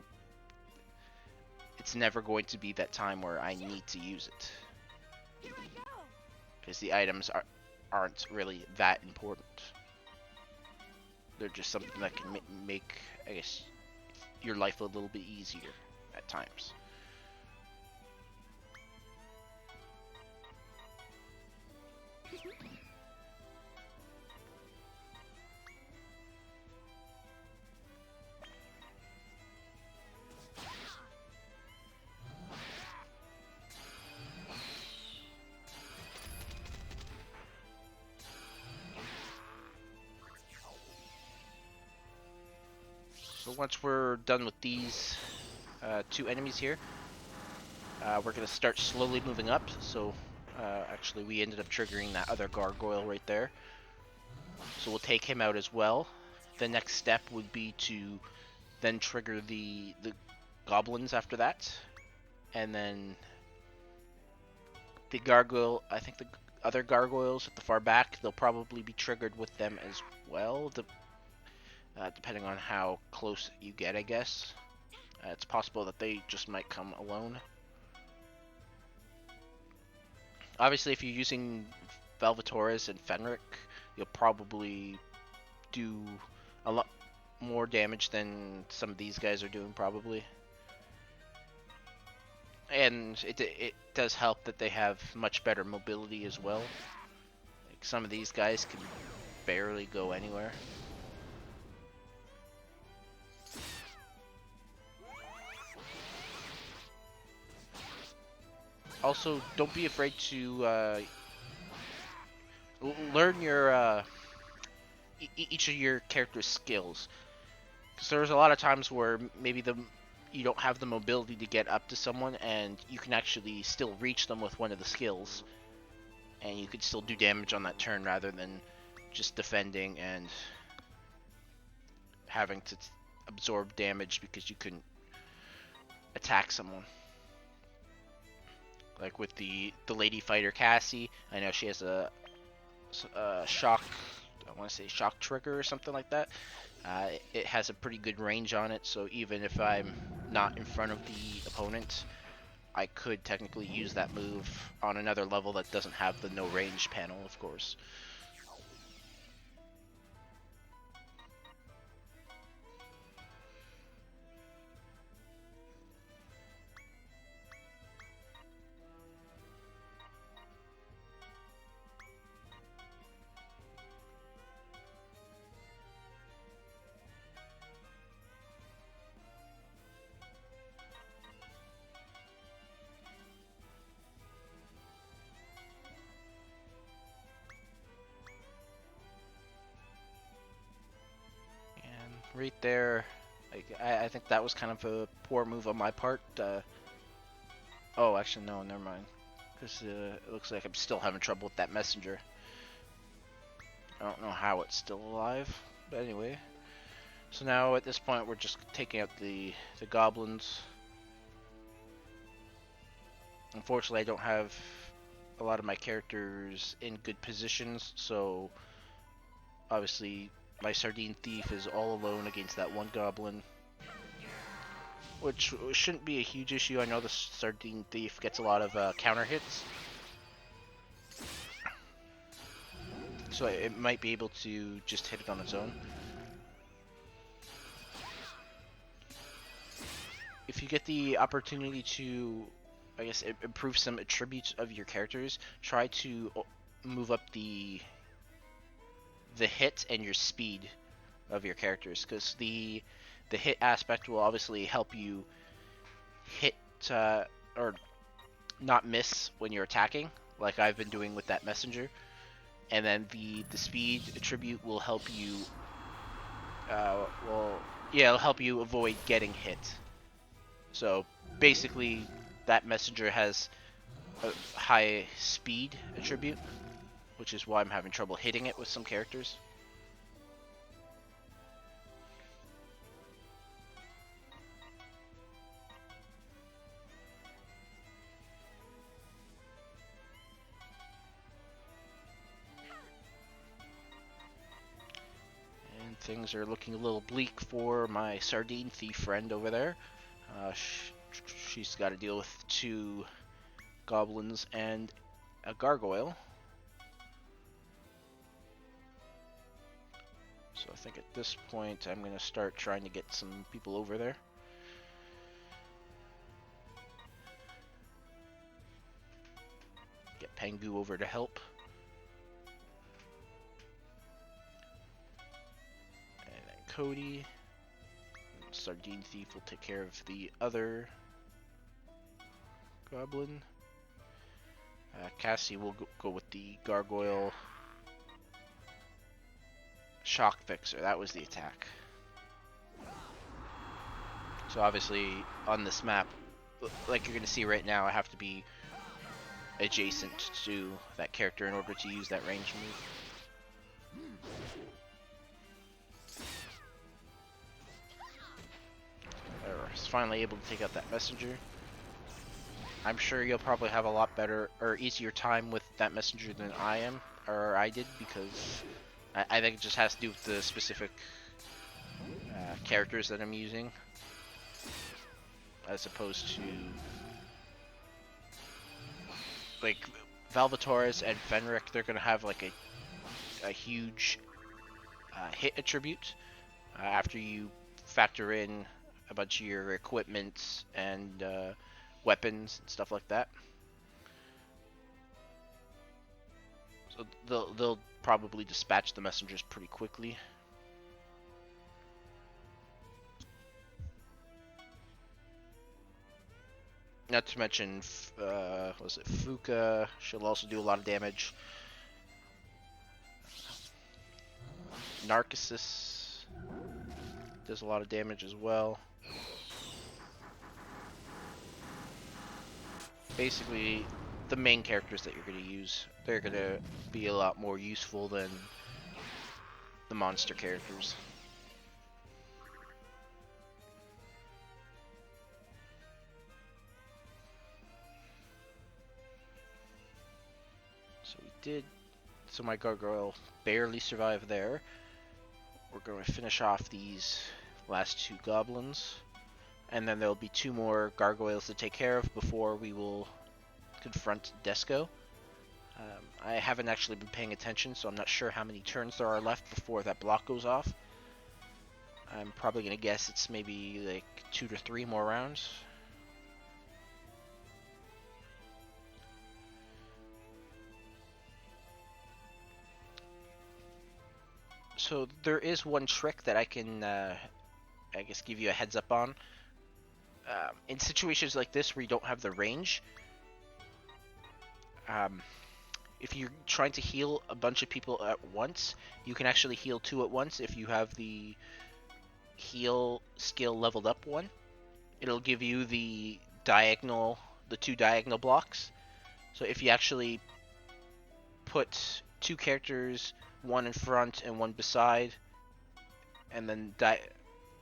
it's never going to be that time where I need to use it. Because the items aren't really that important. They're just something that can make, I guess, your life a little bit easier at times. So once we're done with these two enemies here, we're going to start slowly moving up. So actually we ended up triggering that other gargoyle right there. So we'll take him out as well. The next step would be to then trigger the goblins after that. And then the gargoyle, I think the other gargoyles at the far back, they'll probably be triggered with them as well. Depending on how close you get, I guess. It's possible that they just might come alone. Obviously, if you're using Velvetoris and Fenric, you'll probably do a lot more damage than some of these guys are doing, probably. And it does help that they have much better mobility as well. Like some of these guys can barely go anywhere. Also, don't be afraid to learn your each of your character's skills. Because there's a lot of times where maybe you don't have the mobility to get up to someone, and you can actually still reach them with one of the skills, and you could still do damage on that turn rather than just defending and having to absorb damage because you couldn't attack someone. Like with the lady fighter Cassie, I know she has a shock, I want to say shock trigger or something like that. It has a pretty good range on it, so even if I'm not in front of the opponent, I could technically use that move on another level that doesn't have the no range panel, of course. Right there, like, I think that was kind of a poor move on my part. Oh, actually, no, never mind. Because it looks like I'm still having trouble with that messenger. I don't know how it's still alive, but anyway. So now at this point, we're just taking out the goblins. Unfortunately, I don't have a lot of my characters in good positions, so obviously my Sardine Thief is all alone against that one goblin, which shouldn't be a huge issue. I know the Sardine Thief gets a lot of counter hits, so it might be able to just hit it on its own. If you get the opportunity to, I guess, improve some attributes of your characters, try to move up the hit and your speed of your characters, because the hit aspect will obviously help you hit or not miss when you're attacking, like I've been doing with that messenger. And then the speed attribute will help you. It'll help you avoid getting hit. So basically, that messenger has a high speed attribute, which is why I'm having trouble hitting it with some characters. And things are looking a little bleak for my sardine thief friend over there. She's got to deal with 2 goblins and a gargoyle. So I think at this point I'm going to start trying to get some people over there. Get Pengu over to help. And then Cody. Sardine Thief will take care of the other goblin. Cassie will go with the gargoyle. Shock Fixer, that was the attack. So obviously on this map, like you're going to see right now, I have to be adjacent to that character in order to use that range move. I was finally able to take out that messenger. I'm sure you'll probably have a lot better or easier time with that messenger than I am, or I did, because I think it just has to do with the specific characters that I'm using, as opposed to like Valvatoris and Fenric. They're gonna have like a huge hit attribute after you factor in a bunch of your equipment and weapons and stuff like that. So they'll probably dispatch the messengers pretty quickly. Not to mention, was it Fuka? She'll also do a lot of damage. Narcissus does a lot of damage as well. Basically, the main characters that you're going to use, they're going to be a lot more useful than the monster characters. So my gargoyle barely survived there. We're going to finish off these last 2 goblins, and then there'll be 2 more gargoyles to take care of before we will confront Disgaea. I haven't actually been paying attention, so I'm not sure how many turns there are left before that block goes off. I'm probably going to guess it's maybe like 2 to 3 more rounds. So there is one trick that I can, I guess, give you a heads up on. In situations like this where you don't have the range, if you're trying to heal a bunch of people at once, you can actually heal 2 at once if you have the heal skill leveled up 1. It'll give you the 2 diagonal blocks. So if you actually put 2 characters, 1 in front and 1 beside, and then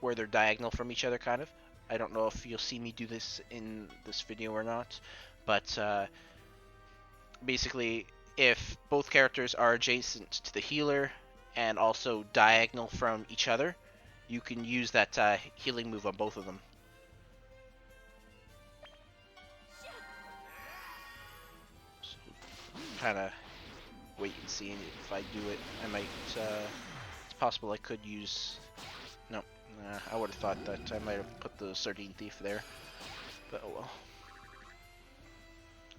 where they're diagonal from each other, kind of. I don't know if you'll see me do this in this video or not, but basically, if both characters are adjacent to the healer and also diagonal from each other, you can use that healing move on both of them. So, kind of wait and see if I do it. I might, it's possible I could use, no, I would have thought that I might have put the Sardine Thief there, but oh well.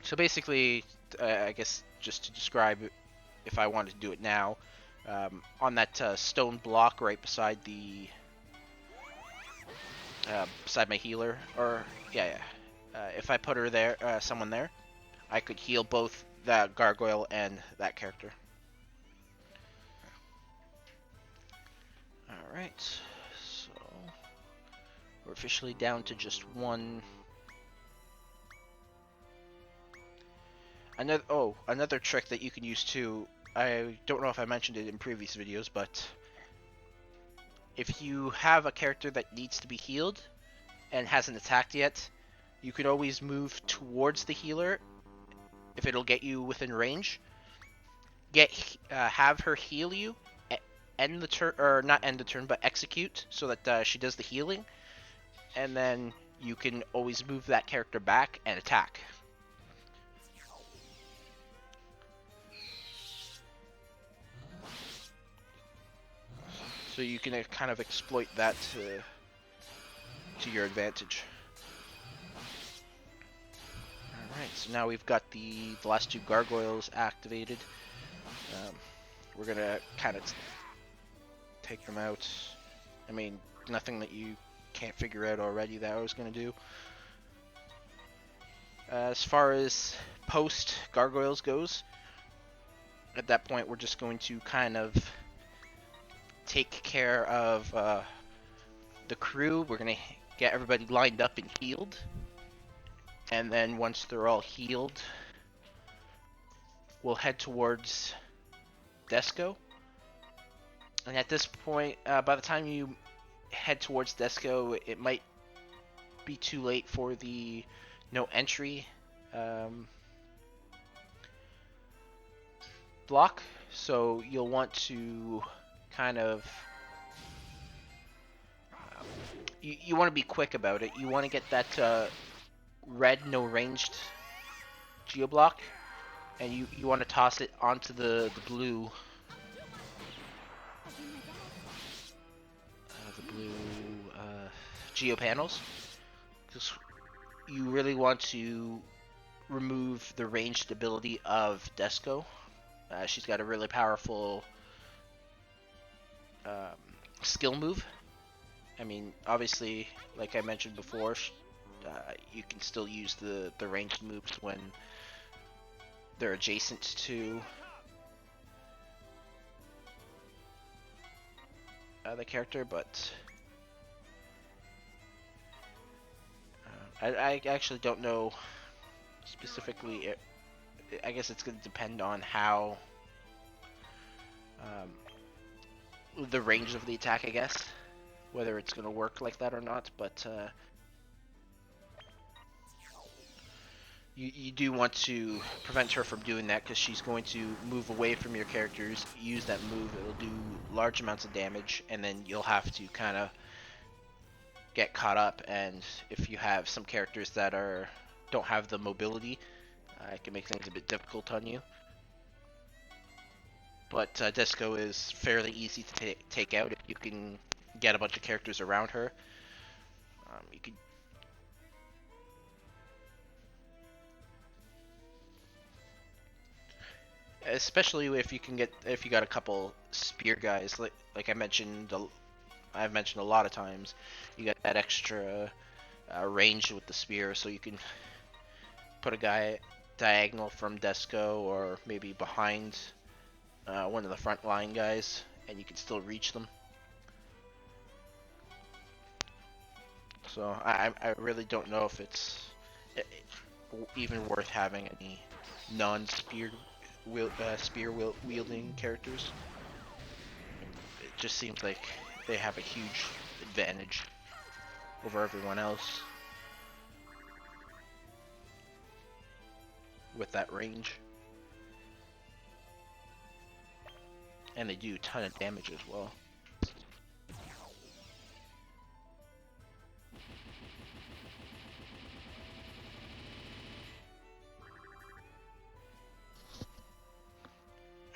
So basically, I guess just to describe it, if I wanted to do it now, on that stone block right beside the, beside my healer, or, if I put her there, someone there, I could heal both that gargoyle and that character. Alright, so we're officially down to just one. Another trick that you can use too, I don't know if I mentioned it in previous videos, but if you have a character that needs to be healed and hasn't attacked yet, you could always move towards the healer if it'll get you within range. Have her heal you, end the turn, or not end the turn, but execute so that she does the healing, and then you can always move that character back and attack. So you can kind of exploit that to your advantage. Alright, so now we've got the last two gargoyles activated. We're gonna kind of take them out. I mean, nothing that you can't figure out already that I was gonna do. As far as post gargoyles goes, at that point we're just going to kind of take care of the crew. We're gonna get everybody lined up and healed, and then once they're all healed, we'll head towards Disgaea. And at this point, by the time you head towards Disgaea, it might be too late for the no entry block, so you'll want to kind of you want to be quick about it. You want to get that red no ranged geoblock, and you want to toss it onto the blue geo panels, because you really want to remove the ranged ability of Disgaea. She's got a really powerful skill move. I mean, obviously, like I mentioned before, you can still use the ranged moves when they're adjacent to the character, but I actually don't know specifically. I guess it's going to depend on how the range of the attack, I guess, whether it's going to work like that or not, but you do want to prevent her from doing that, because she's going to move away from your characters, use that move, it'll do large amounts of damage, and then you'll have to kind of get caught up. And if you have some characters that don't have the mobility, it can make things a bit difficult on you. But Disgaea is fairly easy to take out if you can get a bunch of characters around her. You could especially if you got a couple spear guys, like I've mentioned a lot of times. You got that extra range with the spear, so you can put a guy diagonal from Disgaea, or maybe behind one of the front line guys, and you can still reach them. So I really don't know if it's even worth having any non-spear spear wielding characters. It just seems like they have a huge advantage over everyone else with that range, and they do a ton of damage as well.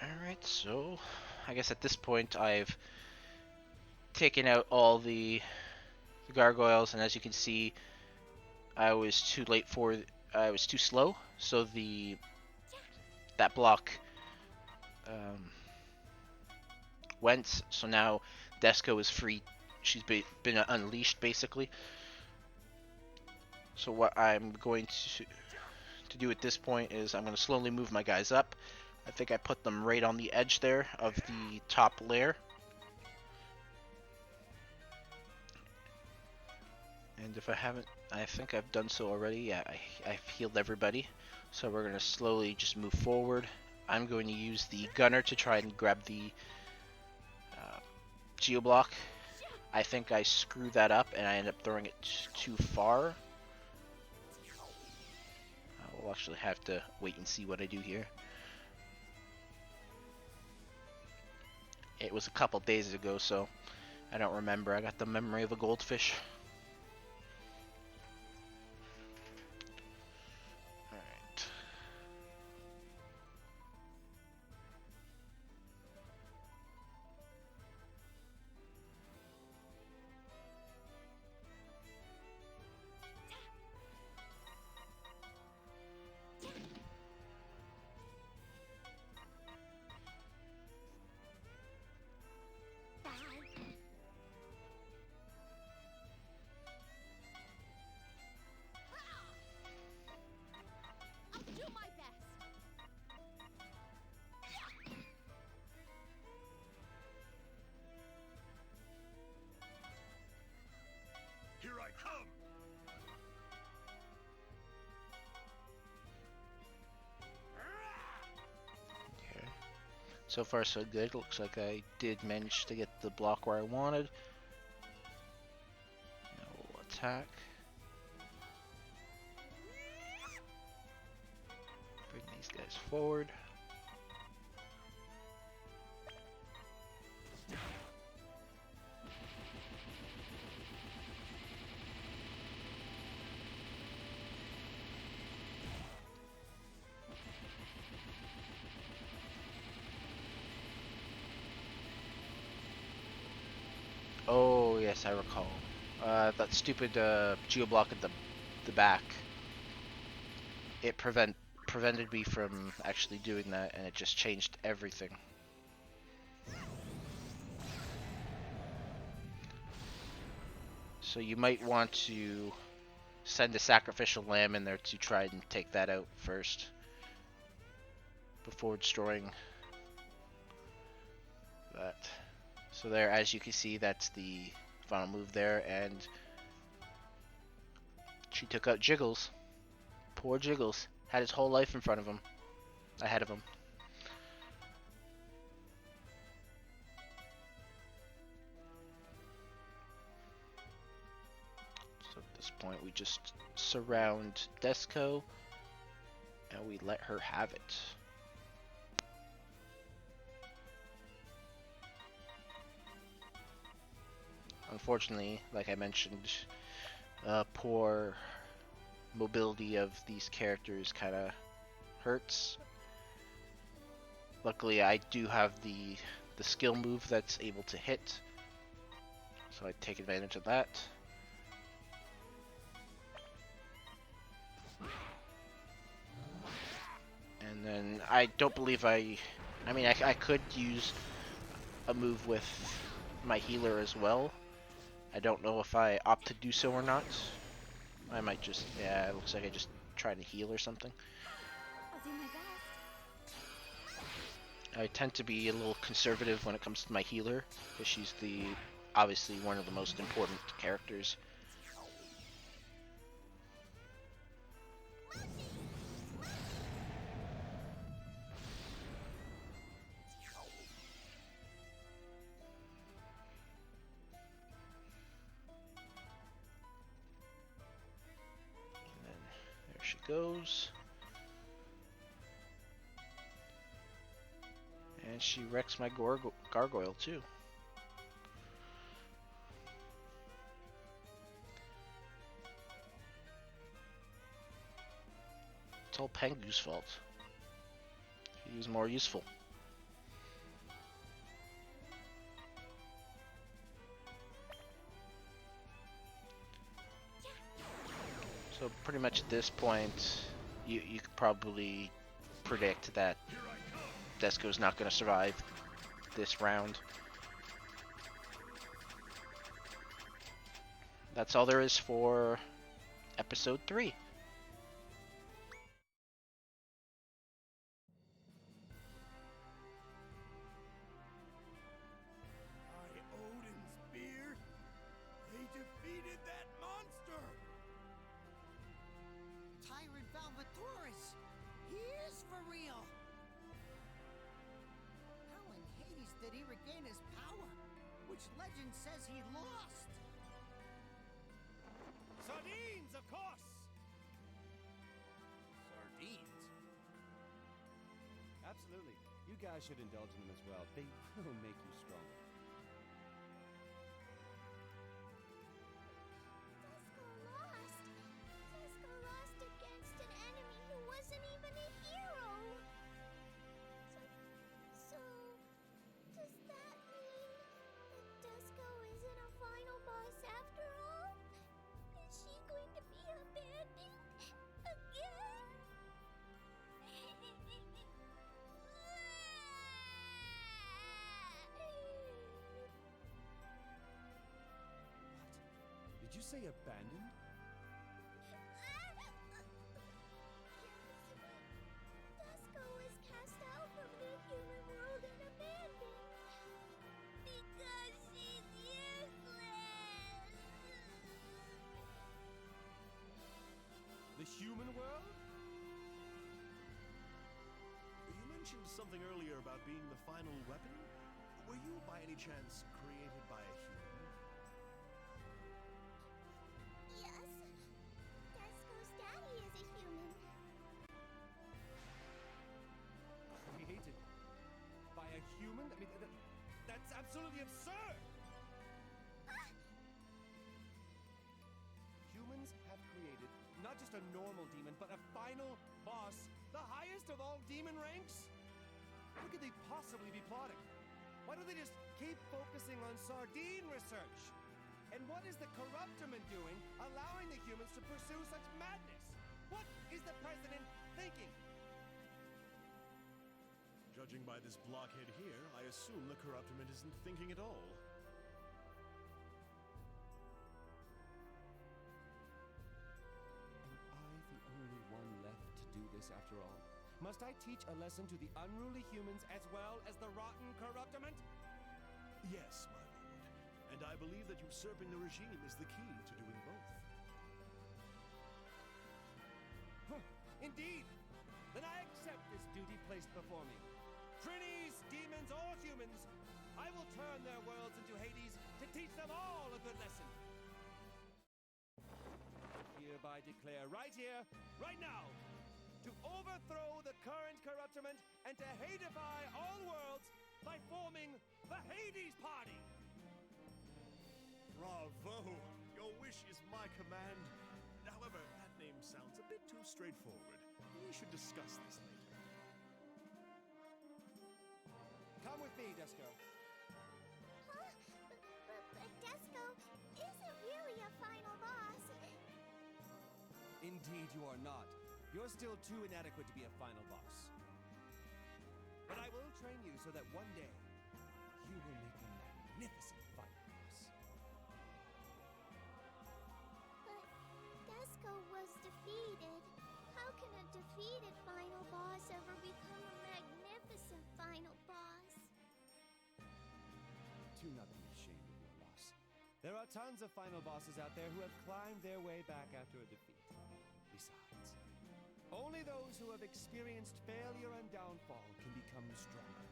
Alright, so I guess at this point I've taken out all the gargoyles, and as you can see, I was too slow, so that block went. So now Disgaea is free. She's been unleashed basically. So what I'm going to do at this point is I'm going to slowly move my guys up. I think I put them right on the edge there of the top layer. And if I haven't, I think I've done so already. Yeah, I've healed everybody. So we're going to slowly just move forward. I'm going to use the gunner to try and grab the geoblock. I think I screw that up and I end up throwing it too far. We'll actually have to wait and see what I do here. It was a couple days ago, so I don't remember. I got the memory of a goldfish. Alright. I'll do my best. Here I come! Okay. So far so good. Looks like I did manage to get the block where I wanted. Now we'll attack. Bring these guys forward. Oh yes, I recall. That stupid geoblock at the back. It prevented me from actually doing that, and it just changed everything. So you might want to send a sacrificial lamb in there to try and take that out first before destroying that. So there, as you can see, that's the final move there, and she took out Jiggles. Poor Jiggles. Had his whole life in front of him. Ahead of him. So at this point, we just surround Desco, and we let her have it. Unfortunately, like I mentioned, poor mobility of these characters kind of hurts. Luckily, I do have the skill move that's able to hit, so I take advantage of that. And then I don't believe I mean, I could use a move with my healer as well. I don't know if I opt to do so or not. I might just, yeah, it looks like I just tried to heal or something. I'll do my best. I tend to be a little conservative when it comes to my healer, because she's obviously one of the most important characters. She goes. And she wrecks my gargoyle too. It's all Pengu's fault. He was more useful. So pretty much at this point, you could probably predict that Desco's not going to survive this round. That's all there is for episode 3. did he regain his power, which legend says he lost. Sardines, of course! Sardines? Absolutely. You guys should indulge in them as well. They will make you stronger. Disco lost. Disco lost against an enemy who wasn't even a hero. So does that mean that Disco isn't a final boss after all? Is she going to be abandoned again? Did you say abandoned? Disco was cast out from the human world and abandoned because she's useless. The human world? You mentioned something earlier about being the final weapon. Were you, by any chance, created by a human? Yes, Disco's daddy is a human. Created by a human? I mean, that's absolutely absurd! Humans have created not just a normal demon, but a final boss, the highest of all demon ranks? What could they possibly be plotting? Why don't they just keep focusing on sardine research? And what is the Corruptorman doing, allowing the humans to pursue such madness? What is the president thinking? Judging by this blockhead here, I assume the Corruptorman isn't thinking at all. Am I the only one left to do this after all? Must I teach a lesson to the unruly humans as well as the rotten Corruptorman? Yes, my lord. And I believe that usurping the regime is the key to doing both. Huh, indeed! Then I accept this duty placed before me. Trinies, demons, or humans, I will turn their worlds into Hades to teach them all a good lesson. Hereby declare right here, right now, to overthrow the current Corruptorman and to Hadify all worlds by forming the Hades Party! Bravo! Your wish is my command. However, that name sounds a bit too straightforward. We should discuss this later. Come with me, Disco. Huh? But Disco isn't really a final boss. Indeed you are not. You're still too inadequate to be a final boss. But I will train you so that one day, you will make a magnificent final boss. But Disco was defeated. How can a defeated final boss ever become a magnificent final boss? Do not be ashamed of your loss. There are tons of final bosses out there who have climbed their way back after a defeat. Besides, only those who have experienced failure and downfall can become stronger.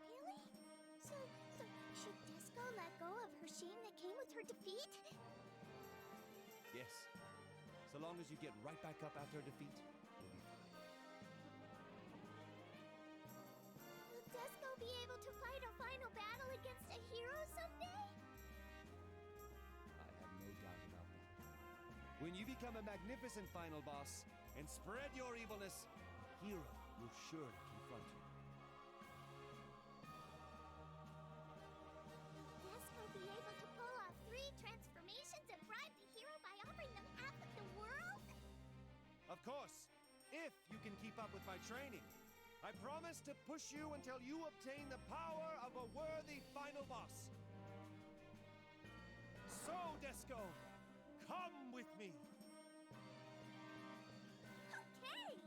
Really? So should Disco let go of her shame that came with her defeat? Yes. So long as you get right back up after a defeat, you'll be fine. Will Disco be able to fight a final battle against a hero someday? I have no doubt about that. When you become a magnificent final boss and spread your evilness, Hero will surely confront you. Will Disco be able to pull off 3 transformations and bribe the hero by offering them half of the world? Of course, if you can keep up with my training. I promise to push you until you obtain the power of a worthy final boss. So, Disco, come with me. Okay!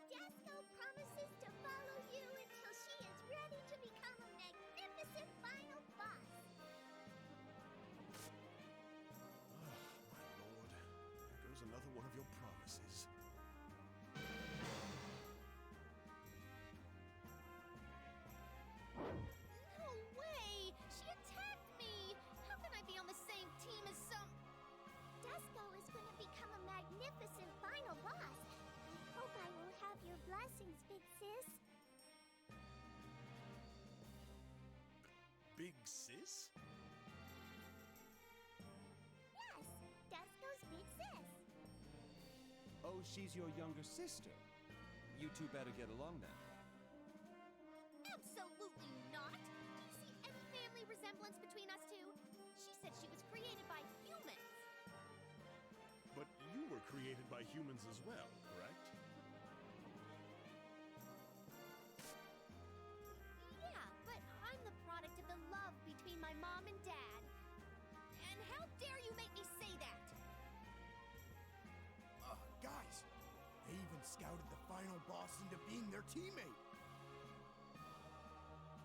Disco promises to follow you until she is ready to become a magnificent final boss. My lord, there goes another one of your promises. sis? Big sis? Yes, Desco's big sis. Oh, she's your younger sister. You two better get along then. Absolutely not. Do you see any family resemblance between us two? She said she was created by humans. But you were created by humans as well, correct? Yeah, but I'm the product of the love between my mom and dad. And how dare you make me say that? Guys, they even scouted the final boss into being their teammate.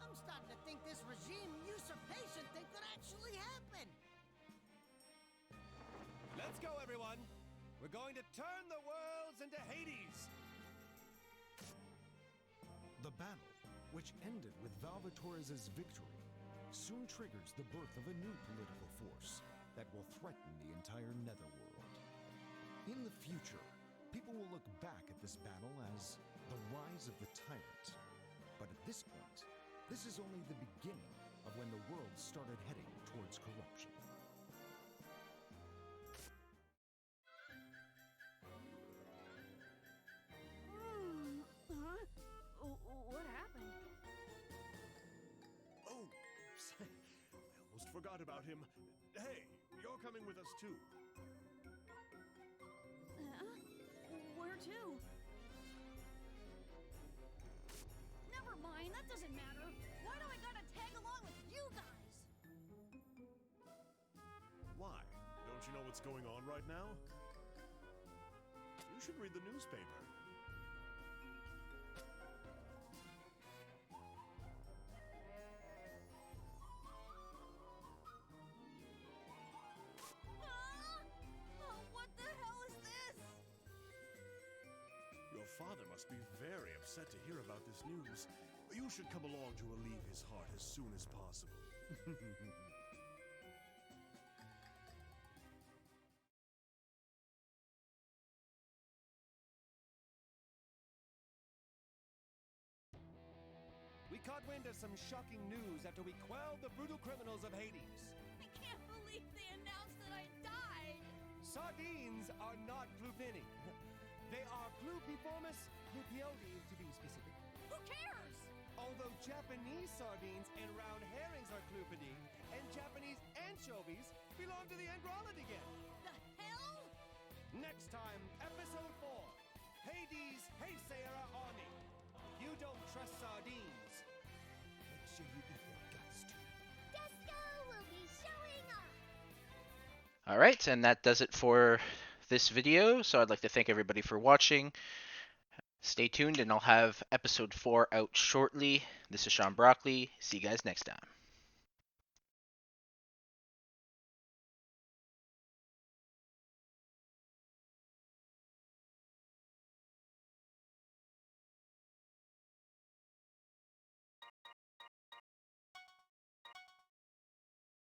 I'm starting to think this regime usurpation thing could actually happen. Let's go, everyone. We're going to turn the worlds into Hades. The battle, which ended with Valvatorez's victory, soon triggers the birth of a new political force that will threaten the entire Netherworld. In the future, people will look back at this battle as the rise of the tyrant. But at this point, this is only the beginning of when the world started heading towards corruption. Huh? What happened? Oh, I almost forgot about him. Hey, you're coming with us too. Where to? Never mind, that doesn't matter. Why do I gotta tag along with you guys? Why? Don't you know what's going on right now? You should read the newspaper. Oh, what the hell is this? Your father must be very upset to hear about this news. You should come along to relieve his heart as soon as possible. We caught wind of some shocking news after we quelled the brutal criminals of Hades. I can't believe they announced that I died. Sardines are not Clupini. They are Clupiformis lupiodi, to be specific. Who cares? Although Japanese sardines and round herrings are Clupini, and Japanese anchovies belong to the Angraladigan. The hell? Next time, episode 4, Hades Hayseera Army. You don't trust sardines. Make sure you eat their guts too. Desco will be showing up. All right, and that does it for this video. So I'd like to thank everybody for watching. Stay tuned, and I'll have episode 4 out shortly. This is Sean Broccoli. See you guys next time.